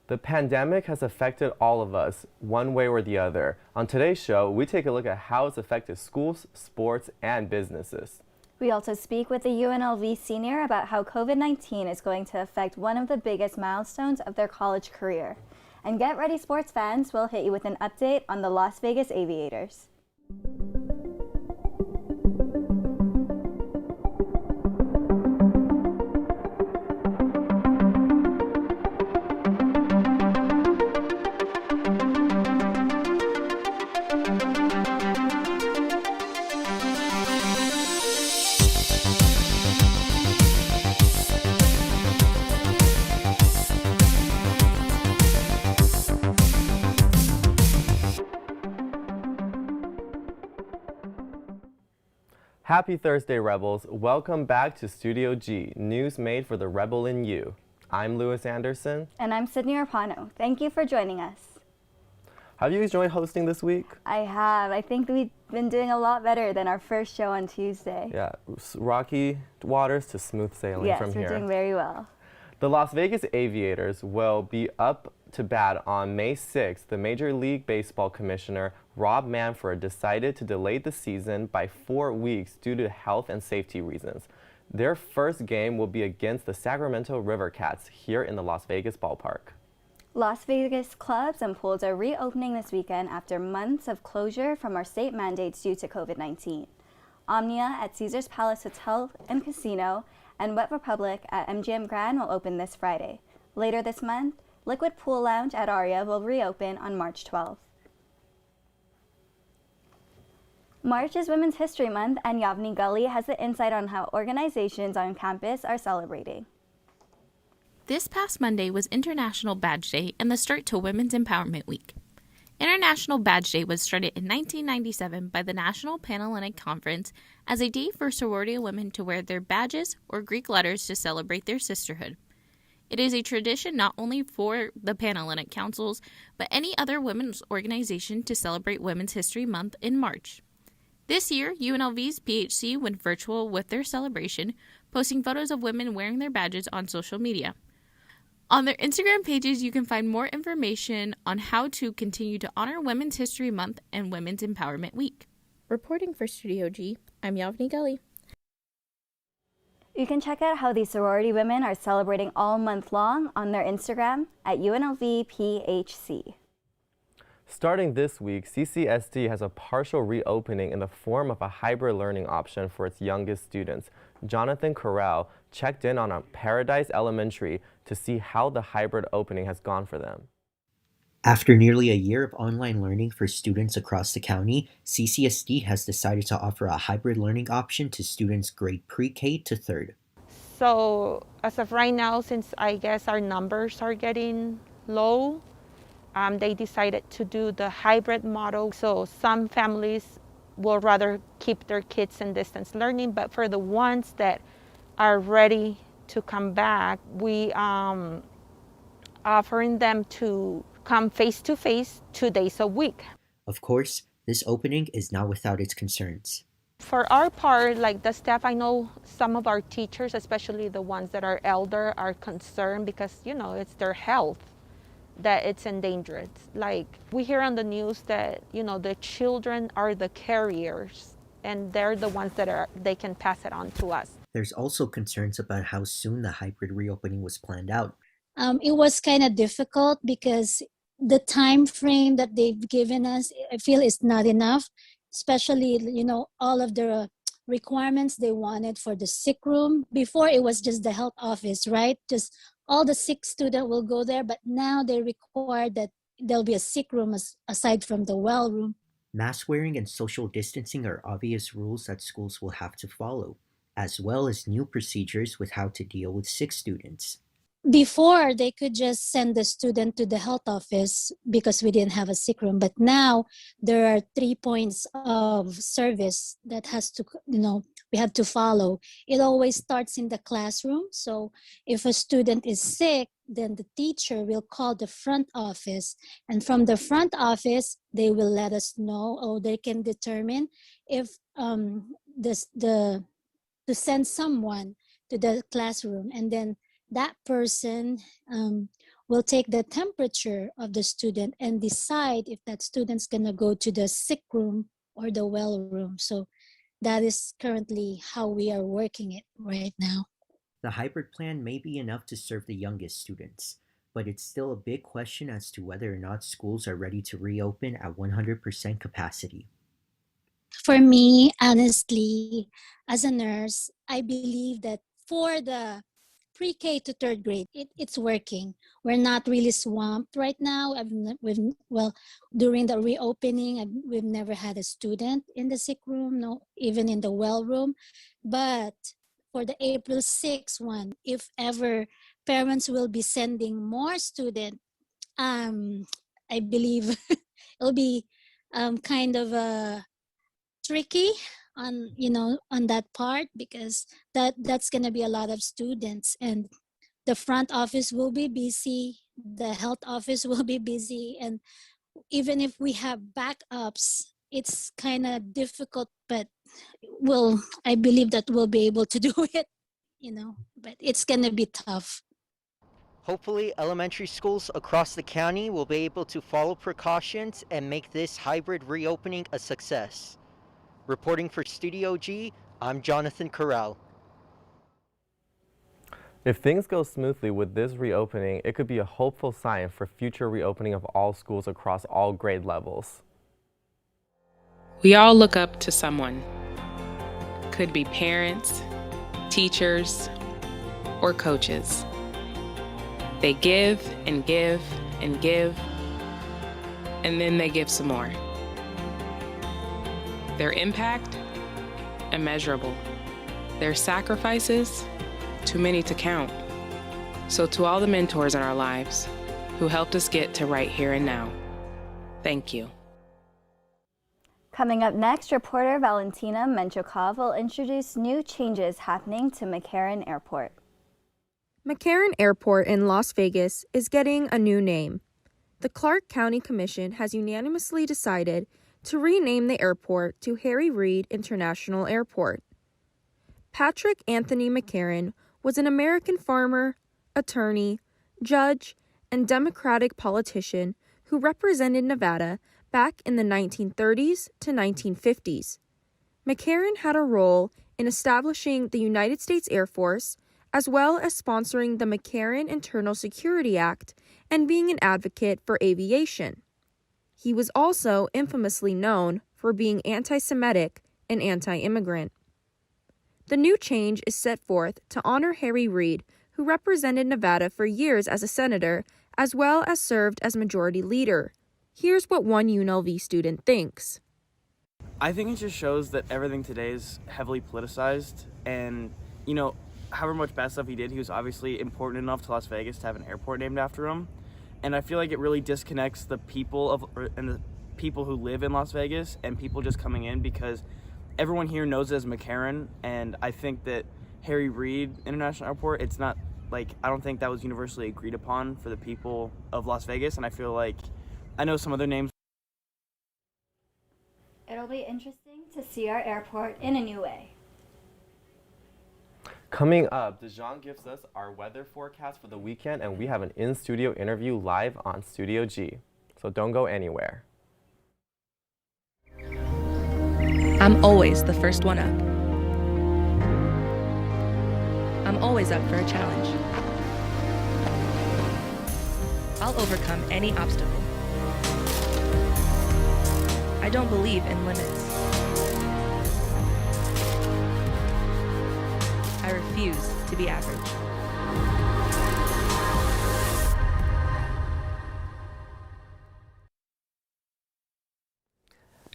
The pandemic has affected all of us, one way or the other. On today's show, we take a look at how it's affected schools, sports, and businesses. We also speak with a UNLV senior about how COVID-19 is going to affect one of the biggest milestones of their college career. And get ready, sports fans, we'll hit you with an update on the Las Vegas Aviators. Happy Thursday, Rebels. Welcome back to Studio G, news made for the Rebel in you. I'm Lewis Anderson. And I'm Sydney Arpano. Thank you for joining us. Have you enjoyed hosting this week? I have. I think we've been doing a lot better than our first show on Tuesday. Yeah, rocky waters to smooth sailing from here. Yes, we're doing very well. The Las Vegas Aviators will be up to bat on May 6th. The Major League Baseball Commissioner, Rob Manfred, decided to delay the season by 4 weeks due to health and safety reasons. Their first game will be against the Sacramento River Cats here in the Las Vegas ballpark. Las Vegas clubs and pools are reopening this weekend after months of closure from our state mandates due to COVID-19. Omnia at Caesars Palace Hotel and Casino and Wet Republic at MGM Grand will open this Friday. Later this month, Liquid Pool Lounge at Aria will reopen on March 12th. March is Women's History Month, and Yavni Gully has the insight on how organizations on campus are celebrating. This past Monday was International Badge Day and the start to Women's Empowerment Week. International Badge Day was started in 1997 by the National Panhellenic Conference as a day for sorority women to wear their badges or Greek letters to celebrate their sisterhood. It is a tradition not only for the Panhellenic Councils, but any other women's organization to celebrate Women's History Month in March. This year, UNLV's PHC went virtual with their celebration, posting photos of women wearing their badges on social media. On their Instagram pages, you can find more information on how to continue to honor Women's History Month and Women's Empowerment Week. Reporting for Studio G, I'm Yavni Gully. You can check out how these sorority women are celebrating all month long on their Instagram at UNLVPHC. Starting this week, CCSD has a partial reopening in the form of a hybrid learning option for its youngest students. Jonathan Corral checked in on Paradise Elementary to see how the hybrid opening has gone for them. After nearly a year of online learning for students across the county, CCSD has decided to offer a hybrid learning option to students grade pre-K to 3rd. So as of right now, since I guess our numbers are getting low, they decided to do the hybrid model. So some families will rather keep their kids in distance learning, but for the ones that are ready to come back, we offering them to come face-to-face 2 days a week. Of course, this opening is not without its concerns. For our part, like the staff, I know some of our teachers, especially the ones that are elder, are concerned because, it's their health that it's endangered. Like we hear on the news that, the children are the carriers and they're the ones that they can pass it on to us. There's also concerns about how soon the hybrid reopening was planned out. It was kind of difficult because the time frame that they've given us, I feel is not enough, especially, all of the requirements they wanted for the sick room. Before it was just the health office, right? Just all the sick student will go there, but now they require that there'll be a sick room aside from the well room. Mask wearing and social distancing are obvious rules that schools will have to follow, as well as new procedures with how to deal with sick students. Before, they could just send the student to the health office because we didn't have a sick room. But now there are 3 points of service that we have to follow. It always starts in the classroom. So if a student is sick, then the teacher will call the front office. And from the front office, they will let us know, or they can determine if to send someone to the classroom. And then that person will take the temperature of the student and decide if that student's going to go to the sick room or the well room. So that is currently how we are working it right now. The hybrid plan may be enough to serve the youngest students, but it's still a big question as to whether or not schools are ready to reopen at 100% capacity. For me, honestly, as a nurse, I believe that for the pre-K to third grade, it's working. We're not really swamped right now. During the reopening, we've never had a student in the sick room, no, even in the well room. But for the April 6th one, if ever parents will be sending more students, I believe it'll be kind of tricky on that part, because that's going to be a lot of students, and the front office will be busy, the health office will be busy, and even if we have backups, it's kind of difficult, but I believe that we'll be able to do it, but it's going to be tough. Hopefully, elementary schools across the county will be able to follow precautions and make this hybrid reopening a success. Reporting for Studio G, I'm Jonathan Corral. If things go smoothly with this reopening, it could be a hopeful sign for future reopening of all schools across all grade levels. We all look up to someone. Could be parents, teachers, or coaches. They give and give and give, and then they give some more. Their impact, immeasurable. Their sacrifices, too many to count. So to all the mentors in our lives who helped us get to right here and now, thank you. Coming up next, reporter Valentina Menchikov will introduce new changes happening to McCarran Airport. McCarran Airport in Las Vegas is getting a new name. The Clark County Commission has unanimously decided to rename the airport to Harry Reid International Airport. Patrick Anthony McCarran was an American farmer, attorney, judge, and Democratic politician who represented Nevada back in the 1930s to 1950s. McCarran had a role in establishing the United States Air Force, as well as sponsoring the McCarran Internal Security Act and being an advocate for aviation. He was also infamously known for being anti-Semitic and anti-immigrant. The new change is set forth to honor Harry Reid, who represented Nevada for years as a senator, as well as served as majority leader. Here's what one UNLV student thinks. I think it just shows that everything today is heavily politicized, and, however much bad stuff he did, he was obviously important enough to Las Vegas to have an airport named after him. And I feel like it really disconnects the people who live in Las Vegas and people just coming in, because everyone here knows it as McCarran, and I think that Harry Reid International Airport, it's not I don't think that was universally agreed upon for the people of Las Vegas, and I feel like I know some other names. It'll be interesting to see our airport in a new way. Coming up, Dejan gives us our weather forecast for the weekend, and we have an in-studio interview live on Studio G. So don't go anywhere. I'm always the first one up. I'm always up for a challenge. I'll overcome any obstacle. I don't believe in limits. I refuse to be average.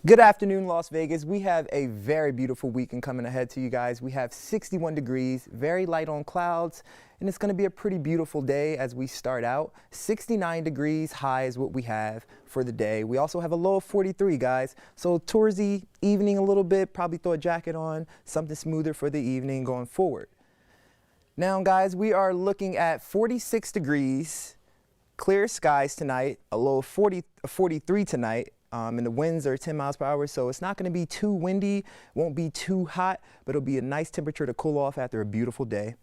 Good afternoon, Las Vegas. We have a very beautiful weekend coming ahead to you guys. We have 61 degrees, very light on clouds, and it's going to be a pretty beautiful day as we start out. 69 degrees high is what we have for the day. We also have a low of 43, guys. So towards the evening a little bit, probably throw a jacket on, something smoother for the evening going forward. Now, guys, we are looking at 46 degrees, clear skies tonight, a low of 43 tonight. And the winds are 10 miles per hour, so it's not going to be too windy, won't be too hot, but it'll be a nice temperature to cool off after a beautiful day.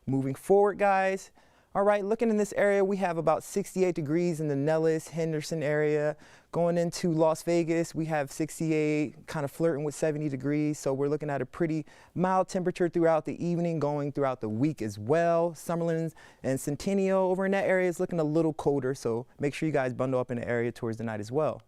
Moving forward, guys, All right, looking in this area, we have about 68 degrees in the Nellis, Henderson area. Going into Las Vegas, we have 68, kind of flirting with 70 degrees. So we're looking at a pretty mild temperature throughout the evening, going throughout the week as well. Summerlin and Centennial over in that area is looking a little colder, so make sure you guys bundle up in the area towards the night as well.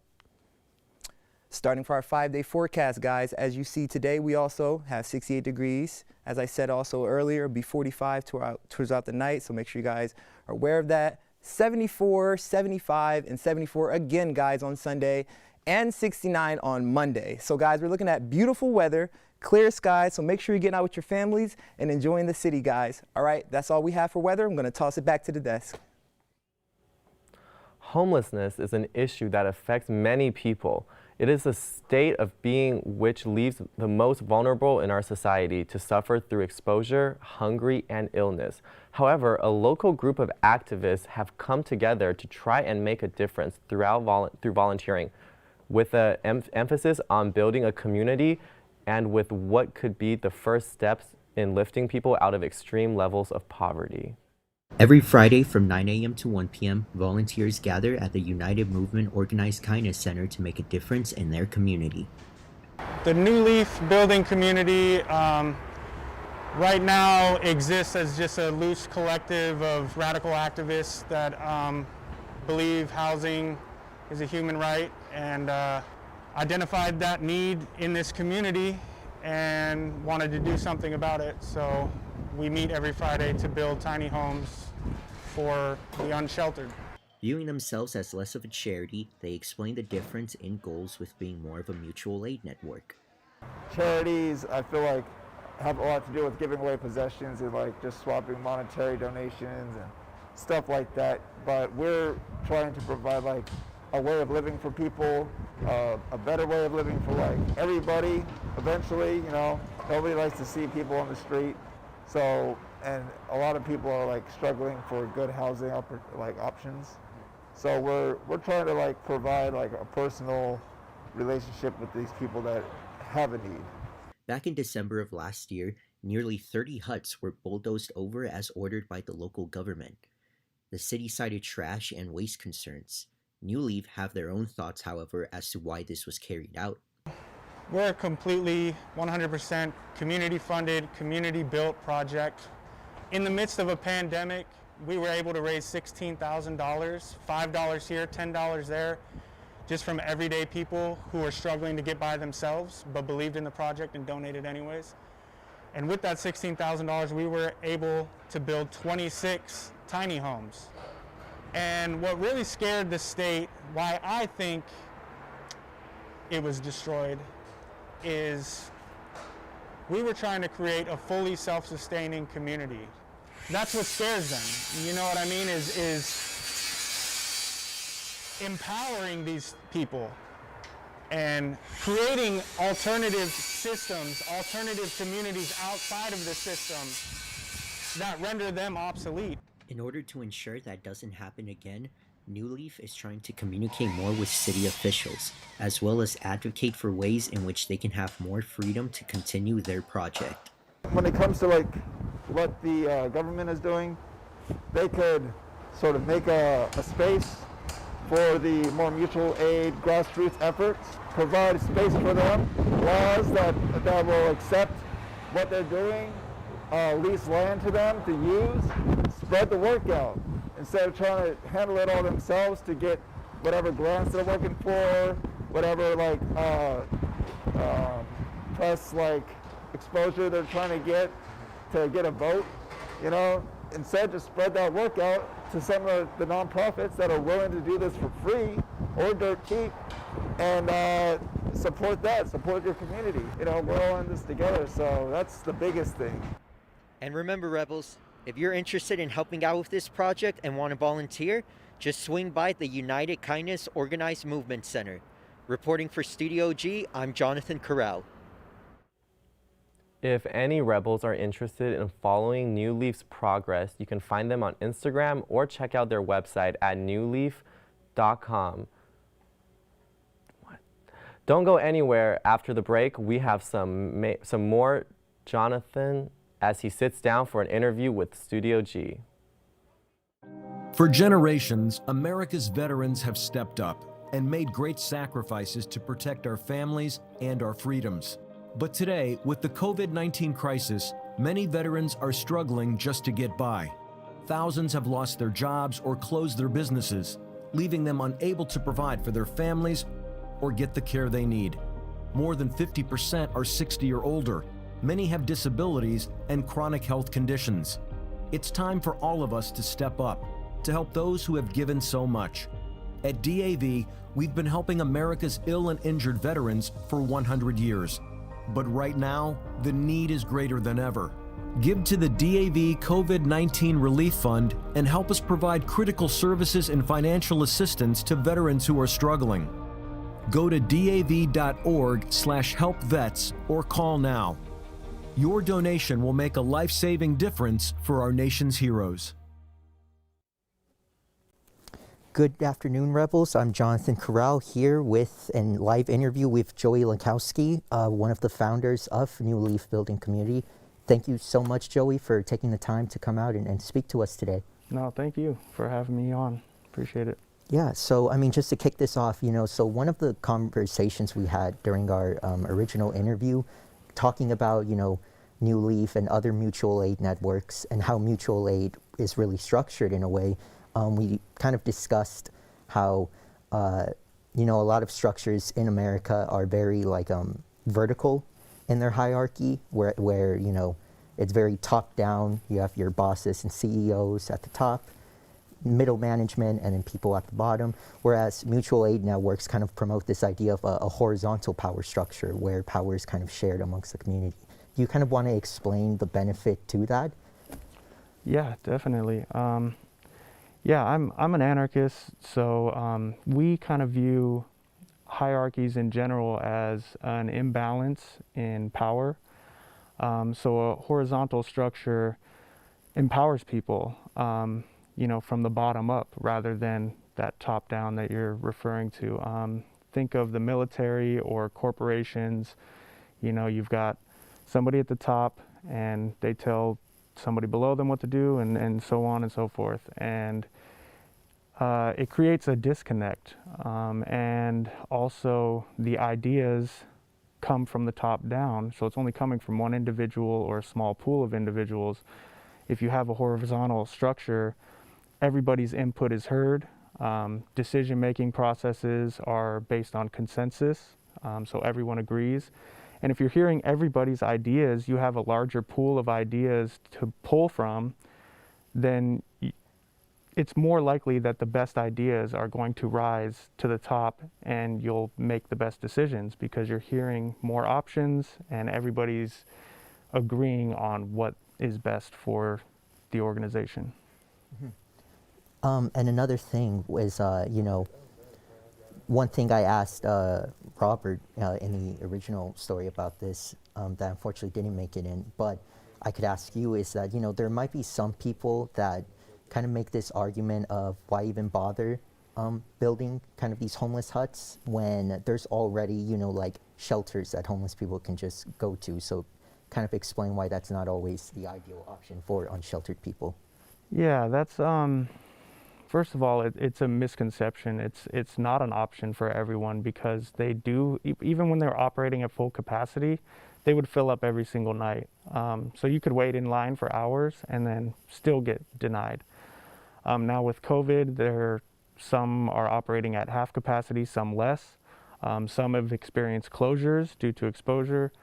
Starting for our 5-day forecast, guys, as you see today, we also have 68 degrees. As I said also earlier, it'll be 45 throughout the night, so make sure you guys are aware of that. 74, 75, and 74 again, guys, on Sunday, and 69 on Monday. So, guys, we're looking at beautiful weather, clear skies, so make sure you're getting out with your families and enjoying the city, guys. All right, that's all we have for weather. I'm going to toss it back to the desk. Homelessness is an issue that affects many people. It is a state of being which leaves the most vulnerable in our society to suffer through exposure, hunger, and illness. However, a local group of activists have come together to try and make a difference through volunteering, with an emphasis on building a community and with what could be the first steps in lifting people out of extreme levels of poverty. Every Friday from 9 a.m. to 1 p.m., volunteers gather at the United Movement Organized Kindness Center to make a difference in their community. The New Leaf building community right now exists as just a loose collective of radical activists that believe housing is a human right and identified that need in this community and wanted to do something about it. So we meet every Friday to build tiny homes for the unsheltered. Viewing themselves as less of a charity, they explain the difference in goals with being more of a mutual aid network. Charities, I feel like, have a lot to do with giving away possessions and like just swapping monetary donations and stuff like that. But we're trying to provide like a way of living for people, a better way of living for like everybody. Eventually, you know, nobody likes to see people on the street. So, and a lot of people are like struggling for good housing options. So we're trying to like provide like a personal relationship with these people that have a need. Back in December of last year, nearly 30 huts were bulldozed over as ordered by the local government. The city cited trash and waste concerns. New Leaf have their own thoughts, however, as to why this was carried out. We're a completely 100% community-funded, community-built project. In the midst of a pandemic, we were able to raise $16,000, $5 here, $10 there, just from everyday people who are struggling to get by themselves, but believed in the project and donated anyways. And with that $16,000, we were able to build 26 tiny homes. And what really scared the state, why I think it was destroyed, is we were trying to create a fully self-sustaining community. That's what scares them. You know what I mean? Is empowering these people and creating alternative systems, alternative communities outside of the system that render them obsolete. In order to ensure that doesn't happen again, New Leaf is trying to communicate more with city officials, as well as advocate for ways in which they can have more freedom to continue their project. When it comes to like what the government is doing, they could sort of make a space for the more mutual aid grassroots efforts, provide space for them, laws that will accept what they're doing, lease land to them to use, spread the work out. Instead of trying to handle it all themselves to get whatever grants they're looking for, whatever like press like exposure they're trying to get a vote, you know, instead just spread that work out to some of the nonprofits that are willing to do this for free or dirt cheap, and support your community. You know, we're all in this together, so that's the biggest thing. And remember, Rebels, if you're interested in helping out with this project and want to volunteer, just swing by the United Kindness Organized Movement Center. Reporting for Studio G, I'm Jonathan Corral. If any Rebels are interested in following New Leaf's progress, you can find them on Instagram or check out their website at newleaf.com. Don't go anywhere. After the break, we have some more Jonathan as he sits down for an interview with Studio G. For generations, America's veterans have stepped up and made great sacrifices to protect our families and our freedoms. But today, with the COVID-19 crisis, many veterans are struggling just to get by. Thousands have lost their jobs or closed their businesses, leaving them unable to provide for their families or get the care they need. More than 50% are 60 or older. Many have disabilities and chronic health conditions. It's time for all of us to step up to help those who have given so much. At DAV, we've been helping America's ill and injured veterans for 100 years. But right now, the need is greater than ever. Give to the DAV COVID-19 Relief Fund and help us provide critical services and financial assistance to veterans who are struggling. Go to dav.org/helpvets or call now. Your donation will make a life-saving difference for our nation's heroes. Good afternoon, Rebels. I'm Jonathan Corral here with a live interview with Joey Lankowski, one of the founders of New Leaf Building Community. Thank you so much, Joey, for taking the time to come out and speak to us today. No, thank you for having me on. Appreciate it. Yeah, so I mean, just to kick this off, so one of the conversations we had during our original interview, talking about, New Leaf and other mutual aid networks and how mutual aid is really structured in a way, we kind of discussed how, a lot of structures in America are very vertical in their hierarchy, where it's very top down. You have your bosses and CEOs at the top, middle management, and then people at the bottom. Whereas mutual aid networks kind of promote this idea of a horizontal power structure where power is kind of shared amongst the community. Do you kind of want to explain the benefit to that? Yeah, definitely. Yeah, I'm an anarchist, so we kind of view hierarchies in general as an imbalance in power. So a horizontal structure empowers people, from the bottom up rather than that top down that you're referring to. Think of the military or corporations. You've got somebody at the top and they tell somebody below them what to do, and so on and so forth. And it creates a disconnect. And also the ideas come from the top down, so it's only coming from one individual or a small pool of individuals. If you have a horizontal structure, everybody's input is heard. Decision-making processes are based on consensus, so everyone agrees. And if you're hearing everybody's ideas, you have a larger pool of ideas to pull from, then it's more likely that the best ideas are going to rise to the top and you'll make the best decisions because you're hearing more options and everybody's agreeing on what is best for the organization. Mm-hmm. And another thing was, one thing I asked Robert in the original story about this that unfortunately didn't make it in, but I could ask you is that, there might be some people that kind of make this argument of why even bother building kind of these homeless huts when there's already, shelters that homeless people can just go to. So kind of explain why that's not always the ideal option for unsheltered people. Yeah, that's, first of all, it's a misconception. It's not an option for everyone because they do, even when they're operating at full capacity, they would fill up every single night. So you could wait in line for hours and then still get denied. Now with COVID, some are operating at half capacity, some less. Some have experienced closures due to exposure.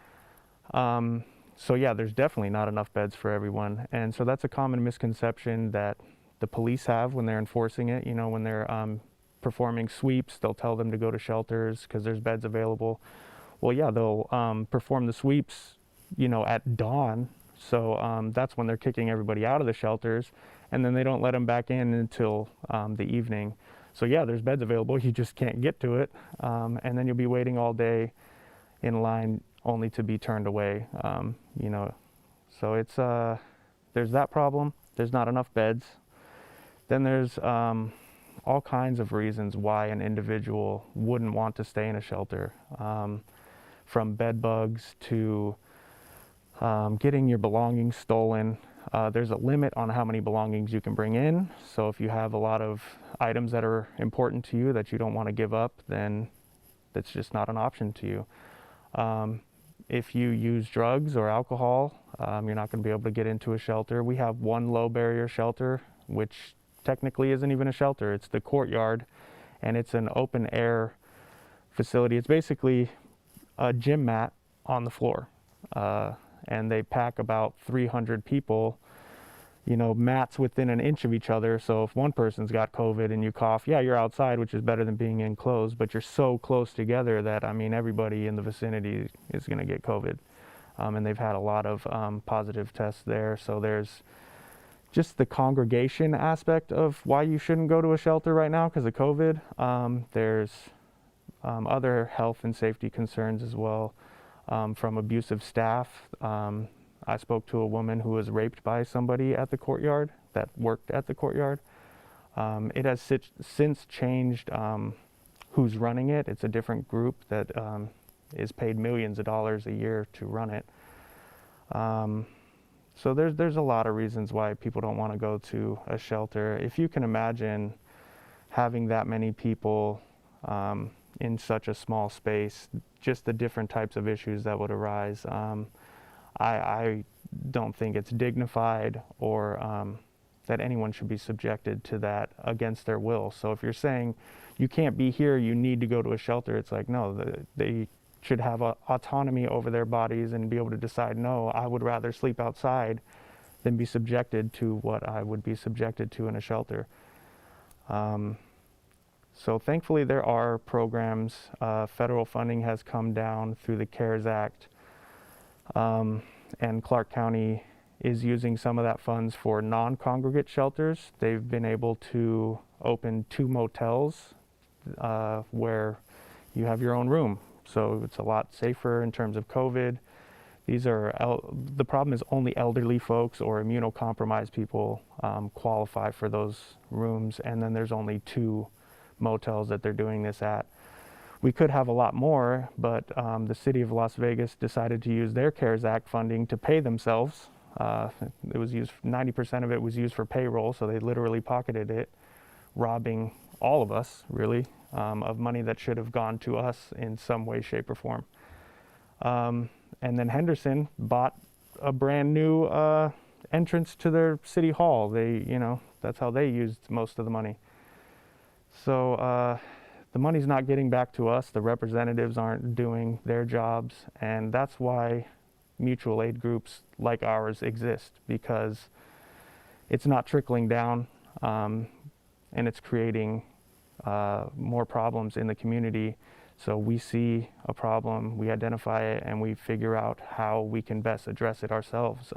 So yeah, there's definitely not enough beds for everyone. And so that's a common misconception that the police have when they're enforcing it. When they're performing sweeps, they'll tell them to go to shelters because there's beds available. Well, yeah, they'll perform the sweeps, at dawn. So that's when they're kicking everybody out of the shelters, and then they don't let them back in until the evening. So yeah, there's beds available, you just can't get to it. And then you'll be waiting all day in line only to be turned away, So it's, there's that problem. There's not enough beds. Then there's all kinds of reasons why an individual wouldn't want to stay in a shelter, from bed bugs to getting your belongings stolen. There's a limit on how many belongings you can bring in. So if you have a lot of items that are important to you that you don't want to give up, then that's just not an option to you. If you use drugs or alcohol, you're not going to be able to get into a shelter. We have one low barrier shelter, which technically isn't even a shelter. It's the courtyard, and it's an open air facility. It's basically a gym mat on the floor, and they pack about 300 people, you know, mats within an inch of each other. So if one person's got COVID and you cough, yeah, you're outside, which is better than being enclosed, but you're so close together that, I mean, everybody in the vicinity is going to get COVID. And they've had a lot of positive tests there. So there's just the congregation aspect of why you shouldn't go to a shelter right now because of COVID. There's other health and safety concerns as well, from abusive staff. I spoke to a woman who was raped by somebody at the courtyard that worked at the courtyard. It has since changed who's running it. It's a different group that is paid millions of dollars a year to run it. So there's a lot of reasons why people don't want to go to a shelter. If you can imagine having that many people in such a small space, just the different types of issues that would arise. I don't think it's dignified or that anyone should be subjected to that against their will. So if you're saying you can't be here, you need to go to a shelter, it's like, no, they should have autonomy over their bodies and be able to decide, no, I would rather sleep outside than be subjected to what I would be subjected to in a shelter. So thankfully there are programs. Federal funding has come down through the CARES Act, and Clark County is using some of that funds for non-congregate shelters. They've been able to open 2 motels where you have your own room. So it's a lot safer in terms of COVID. These are, the problem is only elderly folks or immunocompromised people qualify for those rooms, and then there's only 2 motels that they're doing this at. We could have a lot more, but the city of Las Vegas decided to use their CARES Act funding to pay themselves. It was used, 90% of it was used for payroll, so they literally pocketed it, robbing all of us, really, of money that should have gone to us in some way, shape, or form. And then Henderson bought a brand new entrance to their city hall. They, you know, that's how they used most of the money. So the money's not getting back to us. The representatives aren't doing their jobs, and that's why mutual aid groups like ours exist, because it's not trickling down, and it's creating more problems in the community. So we see a problem, we identify it, and we figure out how we can best address it ourselves.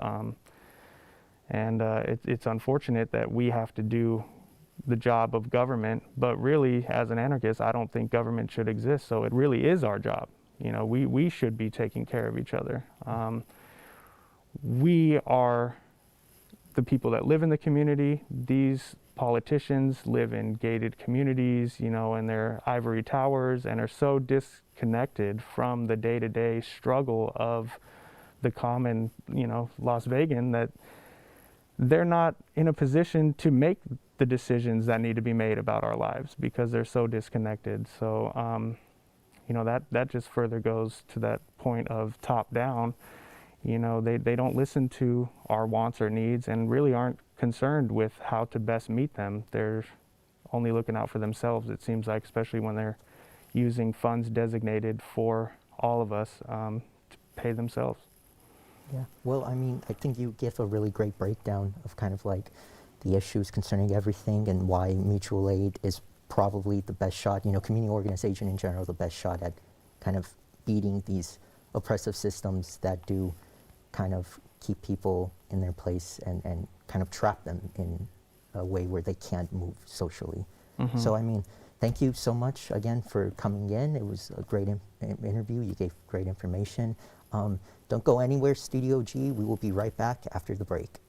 It's unfortunate that we have to do the job of government, but really, as an anarchist, I don't think government should exist. So it really is our job. You know, we should be taking care of each other. We are the people that live in the community. These politicians live in gated communities, you know, in their ivory towers, and are so disconnected from the day-to-day struggle of the common, you know, Las Vegan, that they're not in a position to make the decisions that need to be made about our lives because they're so disconnected. So, you know, that just further goes to that point of top down. You know, they don't listen to our wants or needs and really aren't concerned with how to best meet them. They're only looking out for themselves, it seems like, especially when they're using funds designated for all of us to pay themselves. Yeah, well, I mean, I think you give a really great breakdown of kind of like the issues concerning everything and why mutual aid is probably the best shot, you know, community organization in general, the best shot at kind of beating these oppressive systems that do kind of keep people in their place and kind of trap them in a way where they can't move socially. Mm-hmm. So, I mean, thank you so much again for coming in. It was a great interview. You gave great information. Don't go anywhere, Studio G. We will be right back after the break.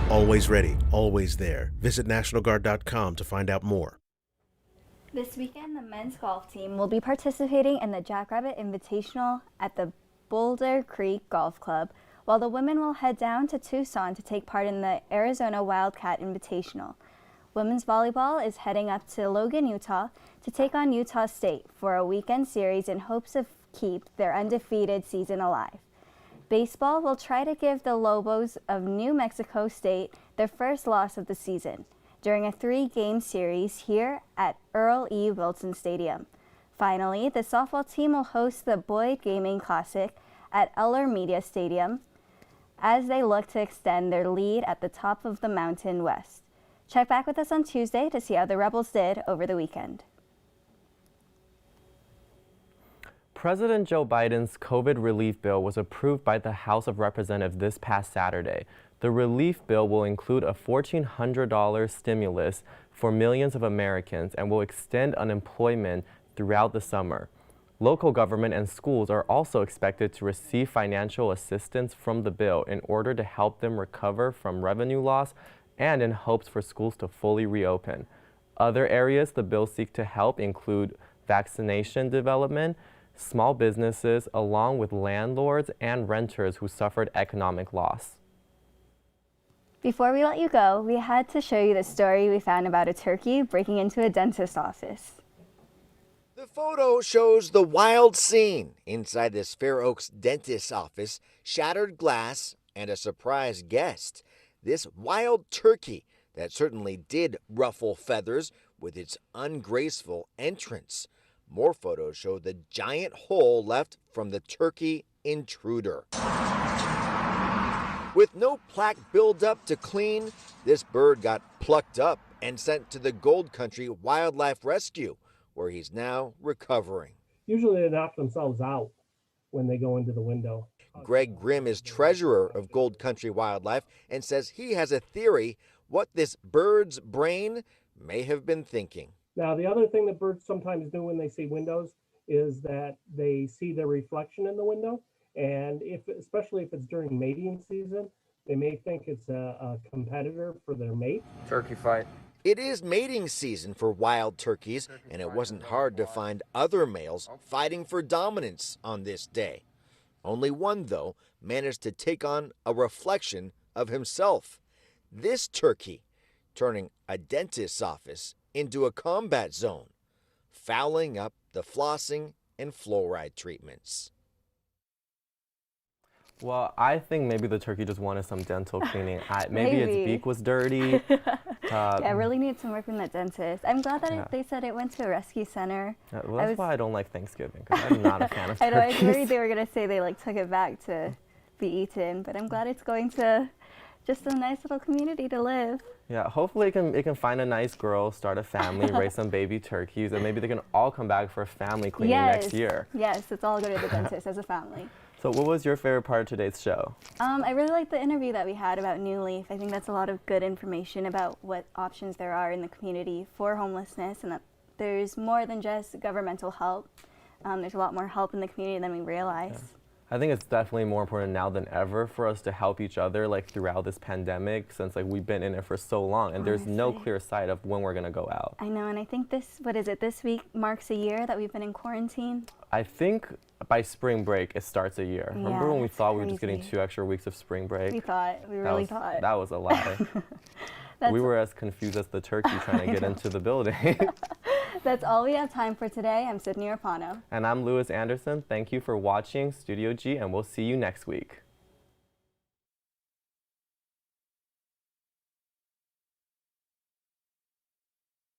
Always ready, always there. Visit NationalGuard.com to find out more. This weekend, the men's golf team will be participating in the Jackrabbit Invitational at the Boulder Creek Golf Club, while the women will head down to Tucson to take part in the Arizona Wildcat Invitational. Women's volleyball is heading up to Logan, Utah to take on Utah State for a weekend series in hopes of keep their undefeated season alive. Baseball will try to give the Lobos of New Mexico State their first loss of the season during a 3-game series here at Earl E. Wilson Stadium. Finally, the softball team will host the Boyd Gaming Classic at Eller Media Stadium as they look to extend their lead at the top of the Mountain West. Check back with us on Tuesday to see how the Rebels did over the weekend. President Joe Biden's COVID relief bill was approved by the House of Representatives this past Saturday. The relief bill will include a $1,400 stimulus for millions of Americans and will extend unemployment throughout the summer. Local government and schools are also expected to receive financial assistance from the bill in order to help them recover from revenue loss and in hopes for schools to fully reopen. Other areas the bill seeks to help include vaccination development, small businesses, along with landlords and renters who suffered economic loss. Before we let you go, we had to show you the story we found about a turkey breaking into a dentist's office. The photo shows the wild scene inside this Fair Oaks dentist's office, shattered glass, and a surprise guest. This wild turkey that certainly did ruffle feathers with its ungraceful entrance. More photos show the giant hole left from the turkey intruder. With no plaque buildup to clean, this bird got plucked up and sent to the Gold Country Wildlife Rescue, where he's now recovering. Usually they knock themselves out when they go into the window. Greg Grimm is treasurer of Gold Country Wildlife and says he has a theory what this bird's brain may have been thinking. Now, the other thing that birds sometimes do when they see windows is that they see their reflection in the window. And especially if it's during mating season, they may think it's a competitor for their mate. Turkey fight. It is mating season for wild turkeys, and it wasn't hard to find other males fighting for dominance on this day. Only one, though, managed to take on a reflection of himself. This turkey turning a dentist's office into a combat zone, fouling up the flossing and fluoride treatments. Well, I think maybe the turkey just wanted some dental cleaning. Maybe its beak was dirty. Yeah, really needs some work from that dentist. I'm glad that they said it went to a rescue center. Well, that's why I don't like Thanksgiving, because I'm not a fan of I know, I turkeys. was worried they were going to say they took it back to be eaten, but I'm glad it's going to just a nice little community to live. Yeah, hopefully it can find a nice girl, start a family, raise some baby turkeys, and maybe they can all come back for a family cleaning next year. Yes, let's all go to the dentist as a family. So what was your favorite part of today's show? I really liked the interview that we had about New Leaf. I think that's a lot of good information about what options there are in the community for homelessness, and that there's more than just governmental help. There's a lot more help in the community than we realize. Yeah. I think it's definitely more important now than ever for us to help each other throughout this pandemic, since we've been in it for so long, and there's no clear sight of when we're gonna go out. I know, and I think this week marks a year that we've been in quarantine. I think by spring break it starts a year. Yeah, Remember when we thought we were just crazy. getting 2 extra weeks of spring break? We really thought. That was a lie. We were as confused as the turkey trying to get into the building. That's all we have time for today. I'm Sydney Arpano. And I'm Louis Anderson. Thank you for watching Studio G, and we'll see you next week.